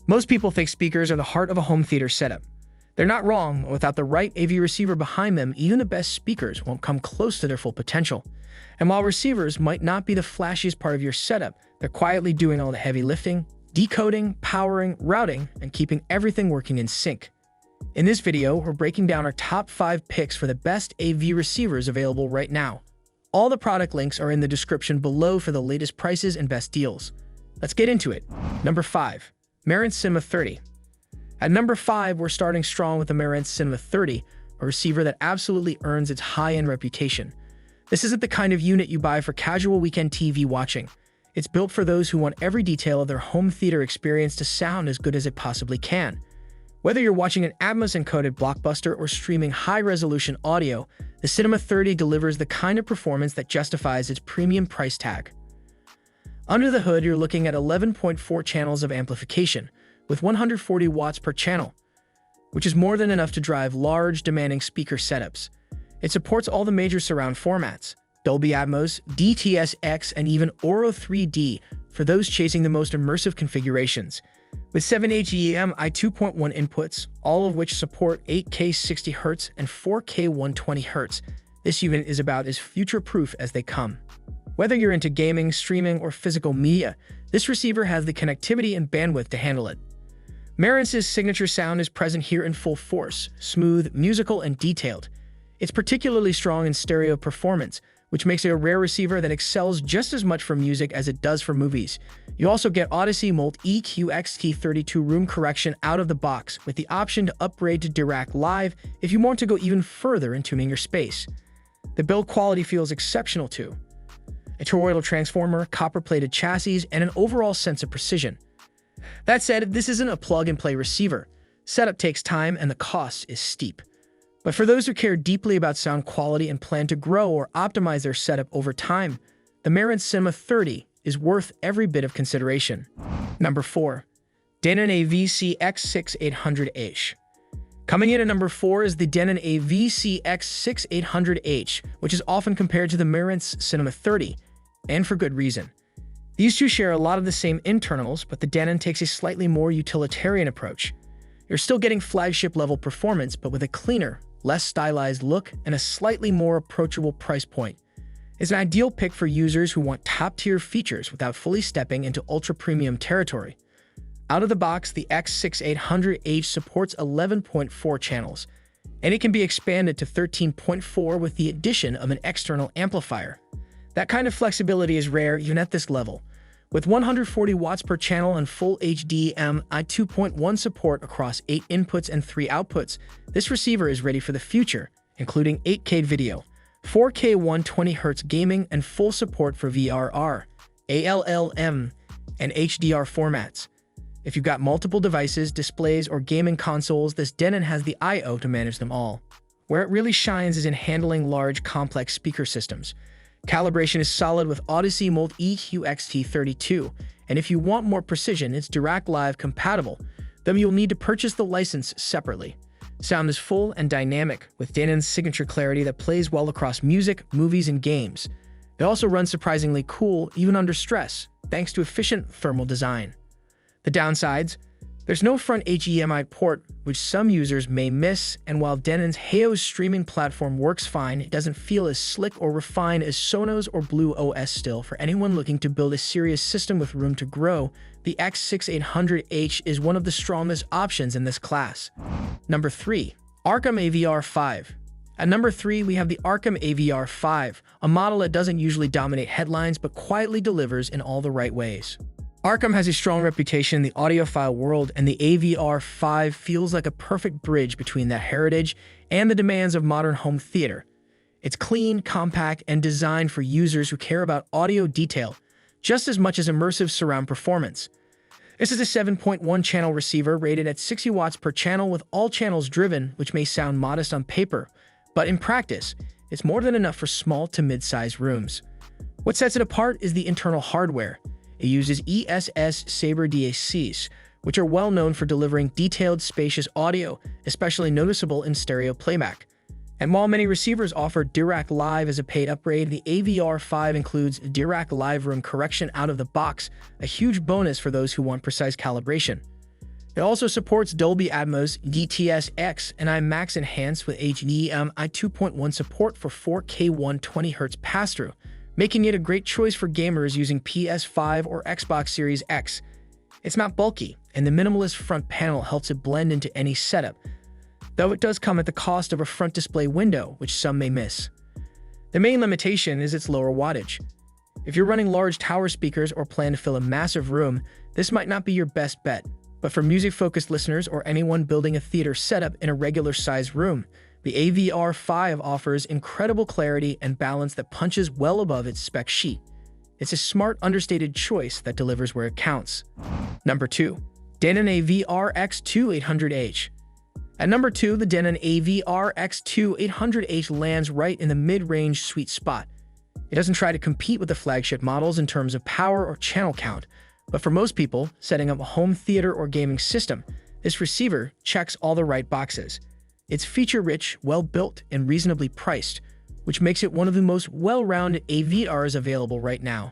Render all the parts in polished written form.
Most people think speakers are the heart of a home theater setup. They're not wrong. Without the right AV receiver behind them, even the best speakers won't come close to their full potential. And while receivers might not be the flashiest part of your setup, they're quietly doing all the heavy lifting, decoding, powering, routing, and keeping everything working in sync. In this video, we're breaking down our top 5 picks for the best AV receivers available right now. All the product links are in the description below for the latest prices and best deals. Let's get into it. Number 5. Marantz Cinema 30. At number 5, we're starting strong with the Marantz Cinema 30, a receiver that absolutely earns its high-end reputation. This isn't the kind of unit you buy for casual weekend TV watching. It's built for those who want every detail of their home theater experience to sound as good as it possibly can. Whether you're watching an Atmos-encoded blockbuster or streaming high-resolution audio, the Cinema 30 delivers the kind of performance that justifies its premium price tag. Under the hood, you're looking at 11.4 channels of amplification, with 140 watts per channel, which is more than enough to drive large, demanding speaker setups. It supports all the major surround formats, Dolby Atmos, DTS-X, and even Auro 3D for those chasing the most immersive configurations. With 7 HDMI 2.1 inputs, all of which support 8K 60Hz and 4K 120Hz, this unit is about as future-proof as they come. Whether you're into gaming, streaming, or physical media, this receiver has the connectivity and bandwidth to handle it. Marantz's signature sound is present here in full force, smooth, musical, and detailed. It's particularly strong in stereo performance, which makes it a rare receiver that excels just as much for music as it does for movies. You also get Odyssey Molt EQ XT32 room correction out of the box, with the option to upgrade to Dirac Live if you want to go even further in tuning your space. The build quality feels exceptional too. A toroidal transformer, copper-plated chassis, and an overall sense of precision. That said, this isn't a plug-and-play receiver. Setup takes time and the cost is steep. But for those who care deeply about sound quality and plan to grow or optimize their setup over time, the Marantz Cinema 30 is worth every bit of consideration. Number 4. Denon AVC-X6800H. Coming in at number 4 is the Denon AVC-X6800H, which is often compared to the Marantz Cinema 30, and for good reason. These two share a lot of the same internals, but the Denon takes a slightly more utilitarian approach. You're still getting flagship-level performance, but with a cleaner, less stylized look and a slightly more approachable price point. It's an ideal pick for users who want top-tier features without fully stepping into ultra-premium territory. Out of the box, the X6800H supports 11.4 channels, and it can be expanded to 13.4 with the addition of an external amplifier. That kind of flexibility is rare even at this level. With 140 watts per channel and full HDMI 2.1 support across 8 inputs and 3 outputs, this receiver is ready for the future, including 8K video, 4K 120Hz gaming, and full support for VRR, ALLM, and HDR formats. If you've got multiple devices, displays, or gaming consoles, this Denon has the I/O to manage them all. Where it really shines is in handling large, complex speaker systems. Calibration is solid with Odyssey Molt EQ XT32, and if you want more precision, it's Dirac Live compatible, though you'll need to purchase the license separately. Sound is full and dynamic, with Denon's signature clarity that plays well across music, movies, and games. They also run surprisingly cool, even under stress, thanks to efficient thermal design. The downsides? There's no front HDMI port, which some users may miss, and while Denon's Heos streaming platform works fine, it doesn't feel as slick or refined as Sonos or Blue OS. Still, for anyone looking to build a serious system with room to grow, the X6800H is one of the strongest options in this class. Number 3. Arcam AVR5. At number 3, we have the Arcam AVR5, a model that doesn't usually dominate headlines but quietly delivers in all the right ways. Arcam has a strong reputation in the audiophile world, and the AVR5 feels like a perfect bridge between that heritage and the demands of modern home theater. It's clean, compact, and designed for users who care about audio detail just as much as immersive surround performance. This is a 7.1 channel receiver rated at 60 watts per channel with all channels driven, which may sound modest on paper, but in practice, it's more than enough for small to mid-sized rooms. What sets it apart is the internal hardware. It uses ESS Sabre DACs, which are well known for delivering detailed, spacious audio, especially noticeable in stereo playback. And while many receivers offer Dirac Live as a paid upgrade, the AVR5 includes Dirac Live room correction out of the box, a huge bonus for those who want precise calibration. It also supports Dolby Atmos, DTS-X, and IMAX Enhanced with HDMI 2.1 support for 4K 120Hz pass-through, making it a great choice for gamers using PS5 or Xbox Series X. It's not bulky, and the minimalist front panel helps it blend into any setup, though it does come at the cost of a front display window, which some may miss. The main limitation is its lower wattage. If you're running large tower speakers or plan to fill a massive room, this might not be your best bet. But for music-focused listeners or anyone building a theater setup in a regular-sized room, the AVR5 offers incredible clarity and balance that punches well above its spec sheet. It's a smart, understated choice that delivers where it counts. Number 2. Denon AVR-X2800H. At number 2, the Denon AVR-X2800H lands right in the mid-range sweet spot. It doesn't try to compete with the flagship models in terms of power or channel count, but for most people setting up a home theater or gaming system, this receiver checks all the right boxes. It's feature-rich, well-built, and reasonably priced, which makes it one of the most well-rounded AVRs available right now.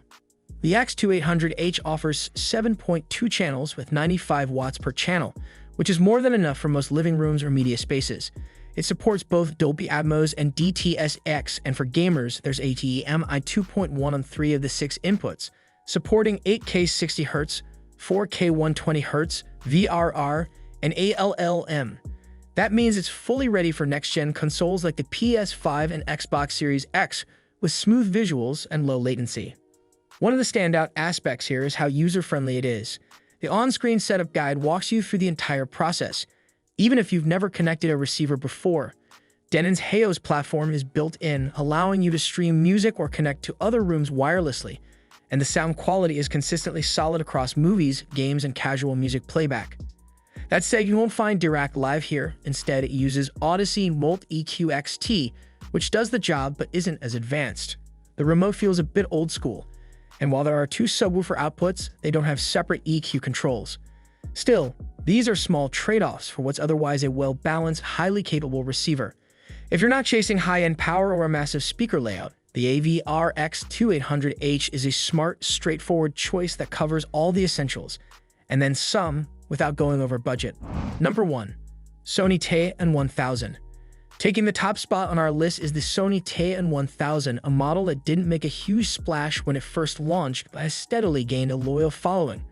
The X2800H offers 7.2 channels with 95 watts per channel, which is more than enough for most living rooms or media spaces. It supports both Dolby Atmos and DTS-X, and for gamers, there's HDMI 2.1 on 3 of the 6 inputs, supporting 8K 60Hz, 4K 120Hz, VRR, and ALLM. That means it's fully ready for next-gen consoles like the PS5 and Xbox Series X, with smooth visuals and low latency. One of the standout aspects here is how user-friendly it is. The on-screen setup guide walks you through the entire process, even if you've never connected a receiver before. Denon's Haos platform is built in, allowing you to stream music or connect to other rooms wirelessly, and the sound quality is consistently solid across movies, games, and casual music playback. That said, you won't find Dirac Live here. Instead, it uses Odyssey Molt EQ XT, which does the job but isn't as advanced. The remote feels a bit old school, and while there are 2 subwoofer outputs, they don't have separate EQ controls. Still, these are small trade-offs for what's otherwise a well-balanced, highly capable receiver. If you're not chasing high-end power or a massive speaker layout, the AVR-X2800H is a smart, straightforward choice that covers all the essentials, and then some, without going over budget. Number 1. Sony TA-AN1000. Taking the top spot on our list is the Sony TA-AN1000, a model that didn't make a huge splash when it first launched, but has steadily gained a loyal following,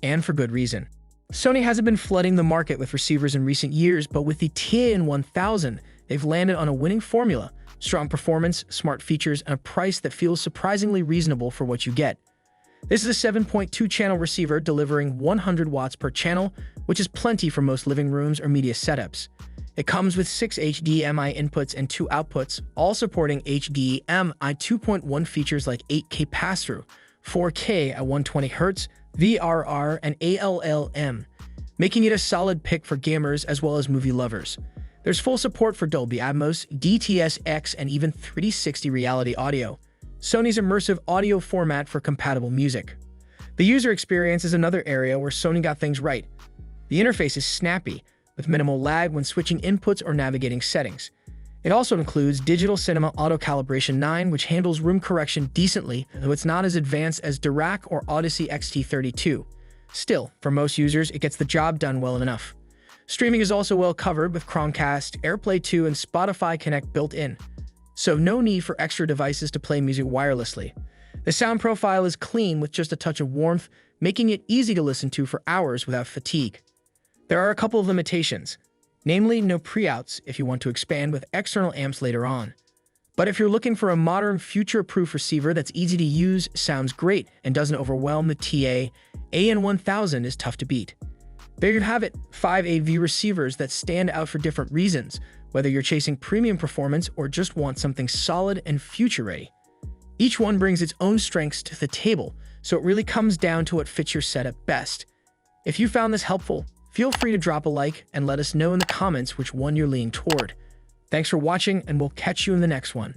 and for good reason. Sony hasn't been flooding the market with receivers in recent years, but with the TA-AN1000, they've landed on a winning formula: strong performance, smart features, and a price that feels surprisingly reasonable for what you get. This is a 7.2-channel receiver delivering 100 watts per channel, which is plenty for most living rooms or media setups. It comes with 6 HDMI inputs and 2 outputs, all supporting HDMI 2.1 features like 8K pass-through, 4K at 120Hz, VRR, and ALLM, making it a solid pick for gamers as well as movie lovers. There's full support for Dolby Atmos, DTS-X, and even 360 reality audio, Sony's immersive audio format for compatible music. The user experience is another area where Sony got things right. The interface is snappy, with minimal lag when switching inputs or navigating settings. It also includes Digital Cinema Auto Calibration 9, which handles room correction decently, though it's not as advanced as Dirac or Odyssey XT32. Still, for most users, it gets the job done well enough. Streaming is also well covered with Chromecast, AirPlay 2, and Spotify Connect built in, so no need for extra devices to play music wirelessly. The sound profile is clean with just a touch of warmth, making it easy to listen to for hours without fatigue. There are a couple of limitations, namely no pre-outs if you want to expand with external amps later on. But if you're looking for a modern, future-proof receiver that's easy to use, sounds great, and doesn't overwhelm, the TA-AN1000 is tough to beat. There you have it, 5 AV receivers that stand out for different reasons, whether you're chasing premium performance or just want something solid and future-ready. Each one brings its own strengths to the table, so it really comes down to what fits your setup best. If you found this helpful, feel free to drop a like and let us know in the comments which one you're leaning toward. Thanks for watching, and we'll catch you in the next one.